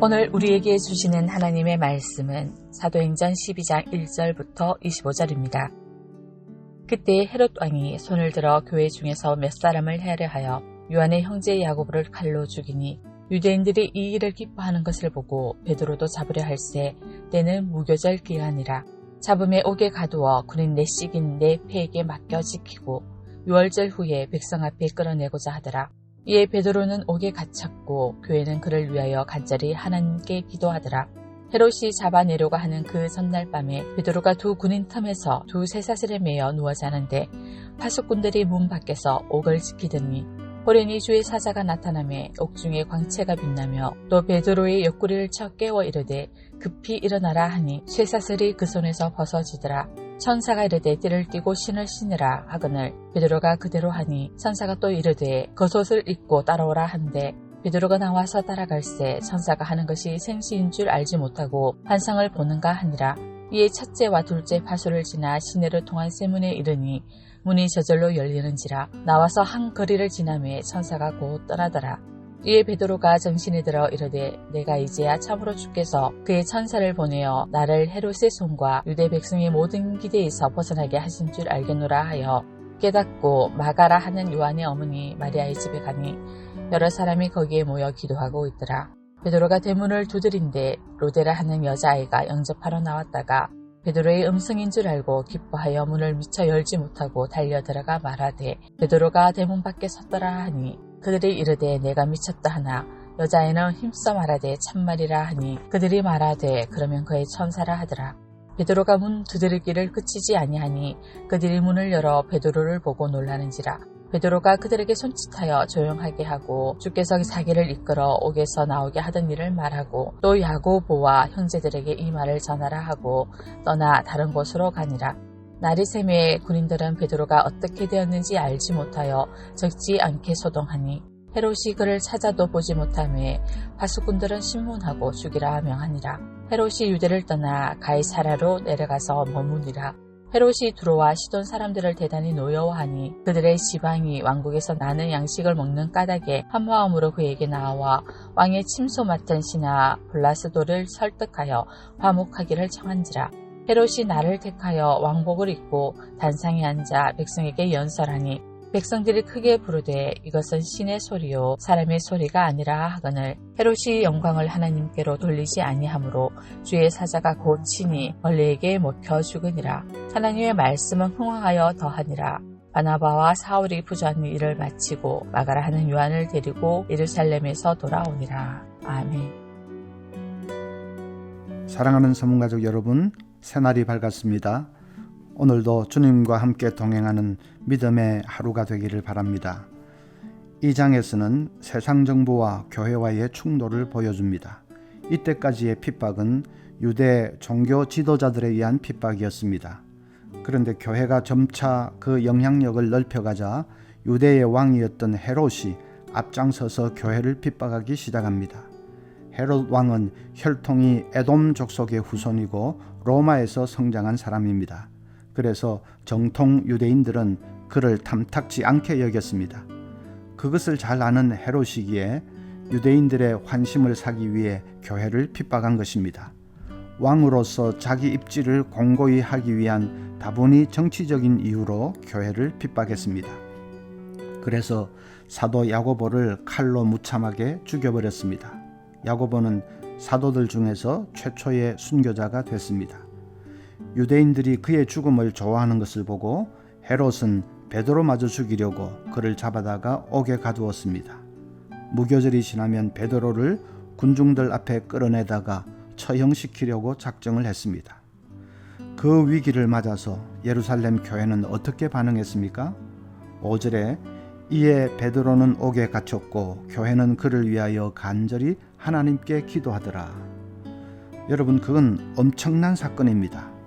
오늘 우리에게 주시는 하나님의 말씀은 사도행전 12장 1절부터 25절입니다. 그때 헤롯 왕이 손을 들어 교회 중에서 몇 사람을 해례하여 요한의 형제 야고보를 칼로 죽이니 유대인들이 이 일을 기뻐하는 것을 보고 베드로도 잡으려 할세 때는 무교절 기간이라. 잡음에 옥에 가두어 군인 내식인 내 패에게 맡겨 지키고 6월절 후에 백성 앞에 끌어내고자 하더라. 이에 베드로는 옥에 갇혔고 교회는 그를 위하여 간절히 하나님께 기도하더라. 헤롯이 잡아내려고 하는 그 전날 밤에 베드로가 두 군인 틈에서 두 쇠사슬에 매여 누워 자는데 파수꾼들이 문 밖에서 옥을 지키더니 호련히 주의 사자가 나타나매 옥중에 광채가 빛나며 또 베드로의 옆구리를 쳐 깨워 이르되 급히 일어나라 하니 쇠사슬이 그 손에서 벗어지더라. 천사가 이르되 띠를 띠고 신을 신으라 하거늘 베드로가 그대로 하니 천사가 또 이르되 겉옷을 입고 따라오라 한데 베드로가 나와서 따라갈새 천사가 하는 것이 생시인 줄 알지 못하고 환상을 보는가 하니라. 이에 첫째와 둘째 파수를 지나 시내를 통한 세문에 이르니 문이 저절로 열리는지라. 나와서 한 거리를 지나매 천사가 곧 떠나더라. 이에 베드로가 정신이 들어 이르되 내가 이제야 참으로 주께서 그의 천사를 보내어 나를 헤롯의 손과 유대 백성의 모든 기대에서 벗어나게 하신 줄 알겠노라 하여 깨닫고 마가라 하는 요한의 어머니 마리아의 집에 가니 여러 사람이 거기에 모여 기도하고 있더라. 베드로가 대문을 두드린데 로데라 하는 여자아이가 영접하러 나왔다가 베드로의 음성인 줄 알고 기뻐하여 문을 미처 열지 못하고 달려 들어가 말하되 베드로가 대문 밖에 섰더라 하니 그들이 이르되 내가 미쳤다 하나 여자애는 힘써 말하되 참말이라 하니 그들이 말하되 그러면 그의 천사라 하더라. 베드로가 문 두드리기를 그치지 아니하니 그들이 문을 열어 베드로를 보고 놀라는지라. 베드로가 그들에게 손짓하여 조용하게 하고 주께서 자기를 이끌어 옥에서 나오게 하던 일을 말하고 또 야고보와 형제들에게 이 말을 전하라 하고 떠나 다른 곳으로 가니라. 날이 새매 군인들은 베드로가 어떻게 되었는지 알지 못하여 적지 않게 소동하니 헤롯이 그를 찾아도 보지 못하매 파수꾼들은 신문하고 죽이라 명하니라. 헤롯이 유대를 떠나 가이사라로 내려가서 머무니라. 헤롯이 두로와 시돈 사람들을 대단히 노여워하니 그들의 지방이 왕국에서 나는 양식을 먹는 까닭에 한 마음으로 그에게 나와 왕의 침소 맡은 신하 블라스도를 설득하여 화목하기를 청한지라. 헤롯이 나를 택하여 왕복을 입고 단상에 앉아 백성에게 연설하니 백성들이 크게 부르되 이것은 신의 소리요 사람의 소리가 아니라 하거늘 헤롯이 영광을 하나님께로 돌리지 아니하므로 주의 사자가 곧 친히 벌레에게 먹혀 죽으니라. 하나님의 말씀은 흥황하여 더하니라. 바나바와 사울이 부조한 일을 마치고 마가라 하는 요한을 데리고 예루살렘에서 돌아오니라. 아멘. 사랑하는 성문가족 여러분, 새날이 밝았습니다. 오늘도 주님과 함께 동행하는 믿음의 하루가 되기를 바랍니다. 이 장에서는 세상 정부와 교회와의 충돌을 보여줍니다. 이때까지의 핍박은 유대 종교 지도자들에 의한 핍박이었습니다. 그런데 교회가 점차 그 영향력을 넓혀가자 유대의 왕이었던 헤롯이 앞장서서 교회를 핍박하기 시작합니다. 헤롯 왕은 혈통이 에돔 족속의 후손이고 로마에서 성장한 사람입니다. 그래서 정통 유대인들은 그를 탐탁지 않게 여겼습니다. 그것을 잘 아는 헤롯이기에 유대인들의 환심을 사기 위해 교회를 핍박한 것입니다. 왕으로서 자기 입지를 공고히 하기 위한 다분히 정치적인 이유로 교회를 핍박했습니다. 그래서 사도 야고보를 칼로 무참하게 죽여버렸습니다. 야고보는 사도들 중에서 최초의 순교자가 됐습니다. 유대인들이 그의 죽음을 좋아하는 것을 보고 헤롯은 베드로마저 죽이려고 그를 잡아다가 옥에 가두었습니다. 무교절이 지나면 베드로를 군중들 앞에 끌어내다가 처형시키려고 작정을 했습니다. 그 위기를 맞아서 예루살렘 교회는 어떻게 반응했습니까? 5절에 이에 베드로는 옥에 갇혔고 교회는 그를 위하여 간절히 하나님께 기도하더라. 여러분, 그건 엄청난 사건입니다.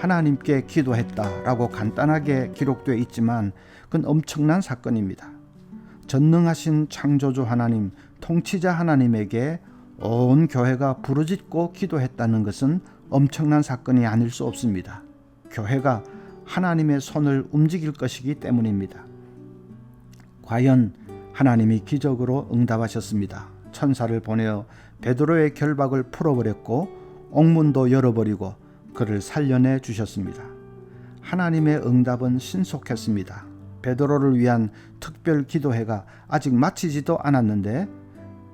하나님께 기도했다라고 간단하게 기록되어 있지만 그건 엄청난 사건입니다. 전능하신 창조주 하나님, 통치자 하나님에게 온 교회가 부르짖고 기도했다는 것은 엄청난 사건이 아닐 수 없습니다. 교회가 하나님의 손을 움직일 것이기 때문입니다. 과연 하나님이 기적으로 응답하셨습니다. 천사를 보내어 베드로의 결박을 풀어버렸고 옥문도 열어버리고 그를 살려내 주셨습니다. 하나님의 응답은 신속했습니다. 베드로를 위한 특별 기도회가 아직 마치지도 않았는데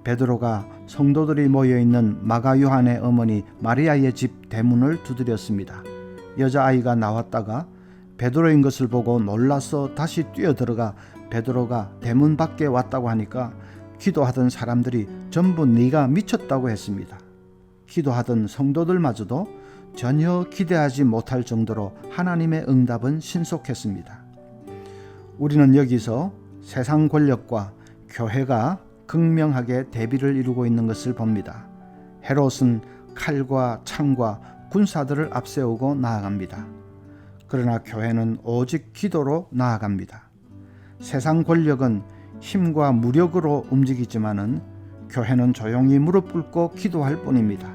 베드로가 성도들이 모여있는 마가 요한의 어머니 마리아의 집 대문을 두드렸습니다. 여자아이가 나왔다가 베드로인 것을 보고 놀라서 다시 뛰어들어가 베드로가 대문 밖에 왔다고 하니까 기도하던 사람들이 전부 네가 미쳤다고 했습니다. 기도하던 성도들마저도 전혀 기대하지 못할 정도로 하나님의 응답은 신속했습니다. 우리는 여기서 세상 권력과 교회가 극명하게 대비를 이루고 있는 것을 봅니다. 헤롯은 칼과 창과 군사들을 앞세우고 나아갑니다. 그러나 교회는 오직 기도로 나아갑니다. 세상 권력은 힘과 무력으로 움직이지만은 교회는 조용히 무릎 꿇고 기도할 뿐입니다.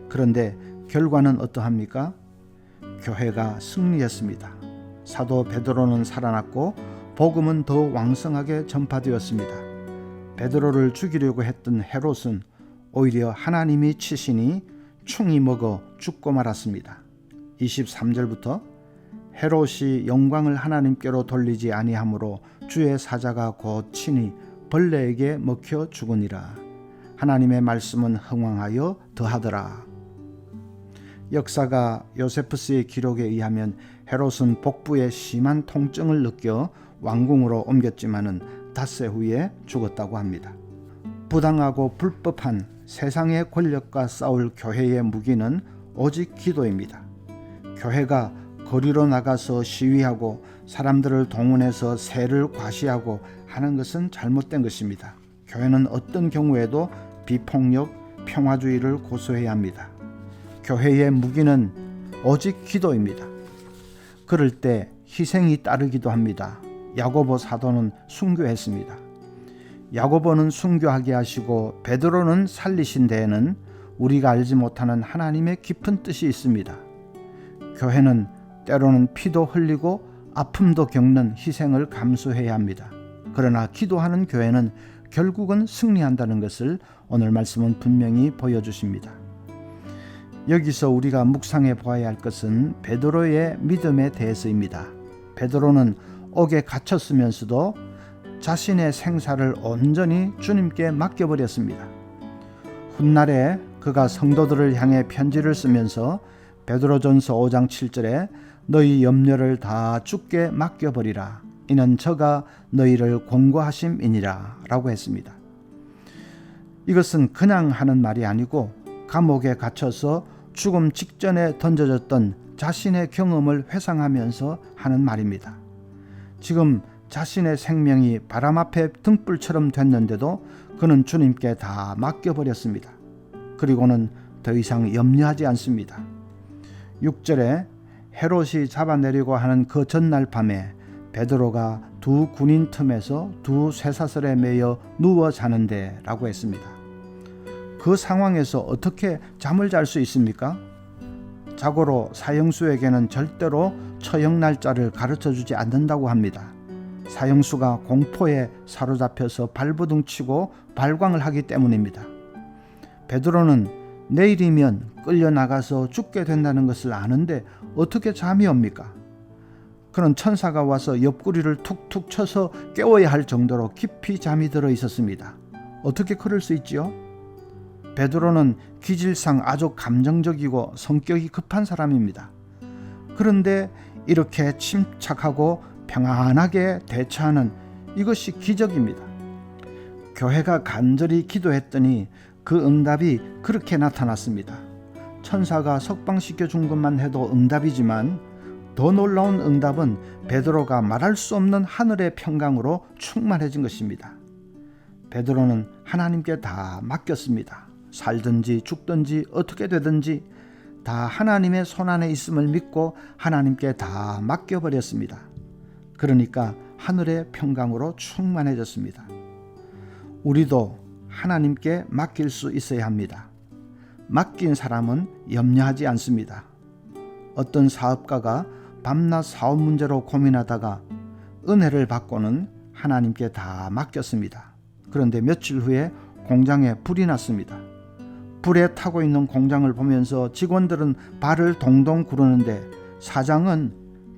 그런데 결과는 어떠합니까? 교회가 승리했습니다. 사도 베드로는 살아났고 복음은 더 왕성하게 전파되었습니다. 베드로를 죽이려고 했던 헤롯은 오히려 하나님이 치시니 충이 먹어 죽고 말았습니다. 23절부터 헤롯이 영광을 하나님께로 돌리지 아니하므로 주의 사자가 곧 친히 벌레에게 먹혀 죽으니라. 하나님의 말씀은 흥왕하여 더하더라. 역사가 요세푸스의 기록에 의하면 헤롯은 복부에 심한 통증을 느껴 왕궁으로 옮겼지만은 닷새 후에 죽었다고 합니다. 부당하고 불법한 세상의 권력과 싸울 교회의 무기는 오직 기도입니다. 교회가 거리로 나가서 시위하고 사람들을 동원해서 세를 과시하고 하는 것은 잘못된 것입니다. 교회는 어떤 경우에도 비폭력, 평화주의를 고수해야 합니다. 교회의 무기는 오직 기도입니다. 그럴 때 희생이 따르기도 합니다. 야고보 사도는 순교했습니다. 야고보는 순교하게 하시고 베드로는 살리신 데에는 우리가 알지 못하는 하나님의 깊은 뜻이 있습니다. 교회는 때로는 피도 흘리고 아픔도 겪는 희생을 감수해야 합니다. 그러나 기도하는 교회는 결국은 승리한다는 것을 오늘 말씀은 분명히 보여주십니다. 여기서 우리가 묵상해 보아야 할 것은 베드로의 믿음에 대해서입니다. 베드로는 옥에 갇혔으면서도 자신의 생사를 온전히 주님께 맡겨버렸습니다. 훗날에 그가 성도들을 향해 편지를 쓰면서 베드로전서 5장 7절에 너희 염려를 다 주께 맡겨버리라. 이는 저가 너희를 권고하심이니라 라고 했습니다. 이것은 그냥 하는 말이 아니고 감옥에 갇혀서 죽음 직전에 던져졌던 자신의 경험을 회상하면서 하는 말입니다. 지금 자신의 생명이 바람 앞에 등불처럼 됐는데도 그는 주님께 다 맡겨버렸습니다. 그리고는 더 이상 염려하지 않습니다. 6절에 헤롯이 잡아내려고 하는 그 전날 밤에 베드로가 두 군인 틈에서 두 쇠사슬에 매여 누워 자는데 라고 했습니다. 그 상황에서 어떻게 잠을 잘 수 있습니까? 자고로 사형수에게는 절대로 처형 날짜를 가르쳐주지 않는다고 합니다. 사형수가 공포에 사로잡혀서 발버둥치고 발광을 하기 때문입니다. 베드로는 내일이면 끌려나가서 죽게 된다는 것을 아는데 어떻게 잠이 옵니까? 그는 천사가 와서 옆구리를 툭툭 쳐서 깨워야 할 정도로 깊이 잠이 들어 있었습니다. 어떻게 그럴 수 있지요? 베드로는 기질상 아주 감정적이고 성격이 급한 사람입니다. 그런데 이렇게 침착하고 평안하게 대처하는 이것이 기적입니다. 교회가 간절히 기도했더니 그 응답이 그렇게 나타났습니다. 천사가 석방시켜 준 것만 해도 응답이지만 더 놀라운 응답은 베드로가 말할 수 없는 하늘의 평강으로 충만해진 것입니다. 베드로는 하나님께 다 맡겼습니다. 살든지 죽든지 어떻게 되든지 다 하나님의 손안에 있음을 믿고 하나님께 다 맡겨버렸습니다. 그러니까 하늘의 평강으로 충만해졌습니다. 우리도 하나님께 맡길 수 있어야 합니다. 맡긴 사람은 염려하지 않습니다. 어떤 사업가가 밤낮 사업 문제로 고민하다가 은혜를 받고는 하나님께 다 맡겼습니다. 그런데 며칠 후에 공장에 불이 났습니다. 불에 타고 있는 공장을 보면서 직원들은 발을 동동 구르는데 사장은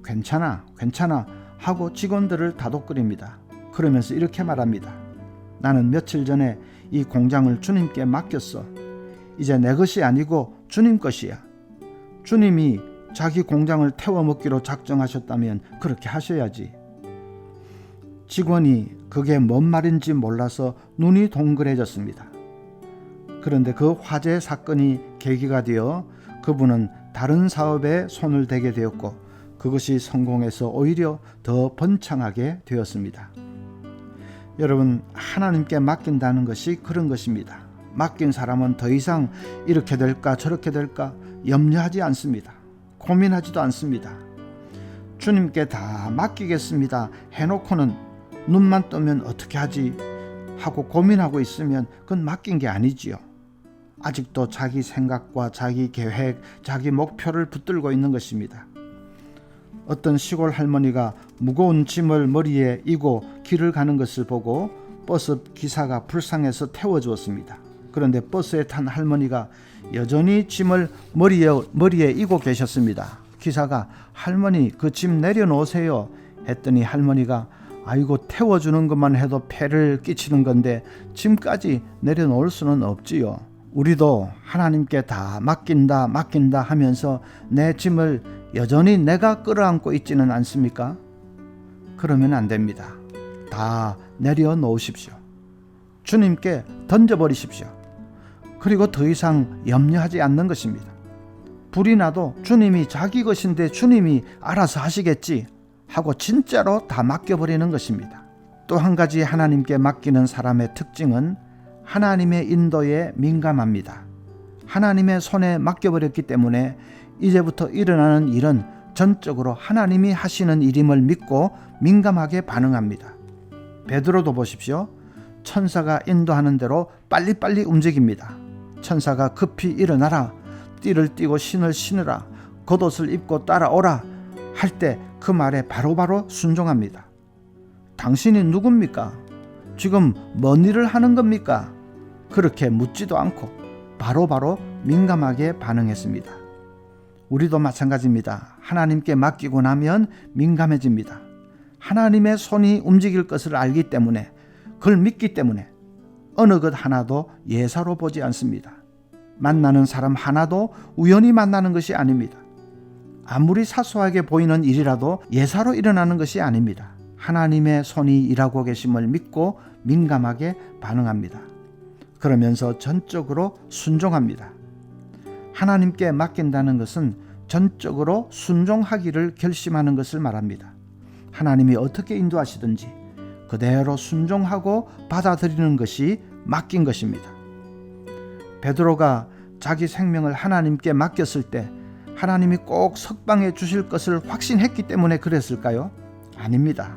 괜찮아 하고 직원들을 다독거립니다. 그러면서 이렇게 말합니다. 나는 며칠 전에 이 공장을 주님께 맡겼어. 이제 내 것이 아니고 주님 것이야. 주님이 자기 공장을 태워먹기로 작정하셨다면 그렇게 하셔야지. 직원이 그게 뭔 말인지 몰라서 눈이 동그래졌습니다. 그런데 그 화재 사건이 계기가 되어 그분은 다른 사업에 손을 대게 되었고 그것이 성공해서 오히려 더 번창하게 되었습니다. 여러분, 하나님께 맡긴다는 것이 그런 것입니다. 맡긴 사람은 더 이상 이렇게 될까 저렇게 될까 염려하지 않습니다. 고민하지도 않습니다. 주님께 다 맡기겠습니다 해놓고는 눈만 뜨면 어떻게 하지 하고 고민하고 있으면 그건 맡긴 게 아니지요. 아직도 자기 생각과 자기 계획, 자기 목표를 붙들고 있는 것입니다. 어떤 시골 할머니가 무거운 짐을 머리에 이고 길을 가는 것을 보고 버스 기사가 불쌍해서 태워주었습니다. 그런데 버스에 탄 할머니가 여전히 짐을 머리에 이고 계셨습니다. 기사가 할머니 그 짐 내려놓으세요 했더니 할머니가 아이고 태워주는 것만 해도 폐를 끼치는 건데 짐까지 내려놓을 수는 없지요. 우리도 하나님께 다 맡긴다 하면서 내 짐을 여전히 내가 끌어안고 있지는 않습니까? 그러면 안 됩니다. 다 내려놓으십시오. 주님께 던져버리십시오. 그리고 더 이상 염려하지 않는 것입니다. 불이 나도 주님이 자기 것인데 주님이 알아서 하시겠지 하고 진짜로 다 맡겨버리는 것입니다. 또 한 가지 하나님께 맡기는 사람의 특징은 하나님의 인도에 민감합니다. 하나님의 손에 맡겨버렸기 때문에 이제부터 일어나는 일은 전적으로 하나님이 하시는 일임을 믿고 민감하게 반응합니다. 베드로도 보십시오. 천사가 인도하는 대로 빨리빨리 움직입니다. 천사가 급히 일어나라, 띠를 띠고 신을 신으라, 겉옷을 입고 따라오라 할 때 그 말에 바로바로 순종합니다. 당신이 누굽니까? 지금 뭔 일을 하는 겁니까? 그렇게 묻지도 않고 바로바로 민감하게 반응했습니다. 우리도 마찬가지입니다. 하나님께 맡기고 나면 민감해집니다. 하나님의 손이 움직일 것을 알기 때문에, 그걸 믿기 때문에 어느 것 하나도 예사로 보지 않습니다. 만나는 사람 하나도 우연히 만나는 것이 아닙니다. 아무리 사소하게 보이는 일이라도 예사로 일어나는 것이 아닙니다. 하나님의 손이 일하고 계심을 믿고 민감하게 반응합니다. 그러면서 전적으로 순종합니다. 하나님께 맡긴다는 것은 전적으로 순종하기를 결심하는 것을 말합니다. 하나님이 어떻게 인도하시든지 그대로 순종하고 받아들이는 것이 맡긴 것입니다. 베드로가 자기 생명을 하나님께 맡겼을 때 하나님이 꼭 석방해 주실 것을 확신했기 때문에 그랬을까요? 아닙니다.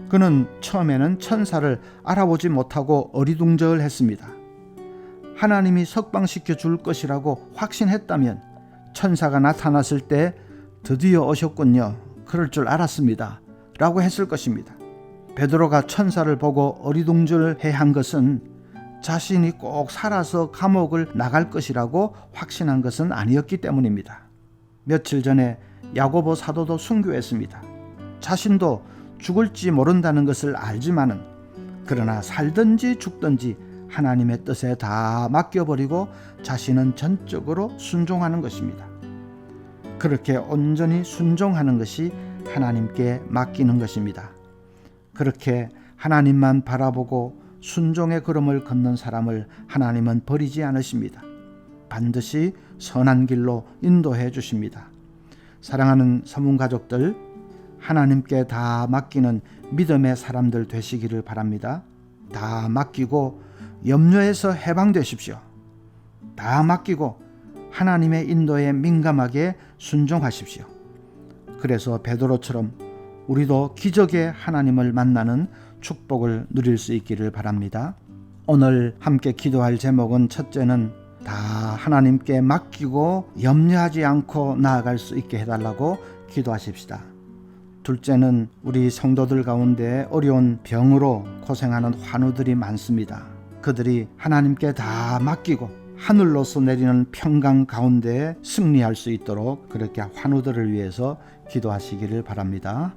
그는 처음에는 천사를 알아보지 못하고 어리둥절했습니다. 하나님이 석방시켜 줄 것이라고 확신했다면 천사가 나타났을 때 드디어 오셨군요. 그럴 줄 알았습니다. 라고 했을 것입니다. 베드로가 천사를 보고 어리둥절해 한 것은 자신이 꼭 살아서 감옥을 나갈 것이라고 확신한 것은 아니었기 때문입니다. 며칠 전에 야고보 사도도 순교했습니다. 자신도 죽을지 모른다는 것을 알지만은 그러나 살든지 죽든지 하나님의 뜻에 다 맡겨버리고 자신은 전적으로 순종하는 것입니다. 그렇게 온전히 순종하는 것이 하나님께 맡기는 것입니다. 그렇게 하나님만 바라보고 순종의 걸음을 걷는 사람을 하나님은 버리지 않으십니다. 반드시 선한 길로 인도해 주십니다. 사랑하는 서문가족들, 하나님께 다 맡기는 믿음의 사람들 되시기를 바랍니다. 다 맡기고 염려에서 해방되십시오. 다 맡기고 하나님의 인도에 민감하게 순종하십시오. 그래서 베드로처럼 우리도 기적의 하나님을 만나는 축복을 누릴 수 있기를 바랍니다. 오늘 함께 기도할 제목은 첫째는 다 하나님께 맡기고 염려하지 않고 나아갈 수 있게 해달라고 기도하십시다. 둘째는 우리 성도들 가운데 어려운 병으로 고생하는 환우들이 많습니다. 그들이 하나님께 다 맡기고 하늘로서 내리는 평강 가운데 승리할 수 있도록 그렇게 환우들을 위해서 기도하시기를 바랍니다.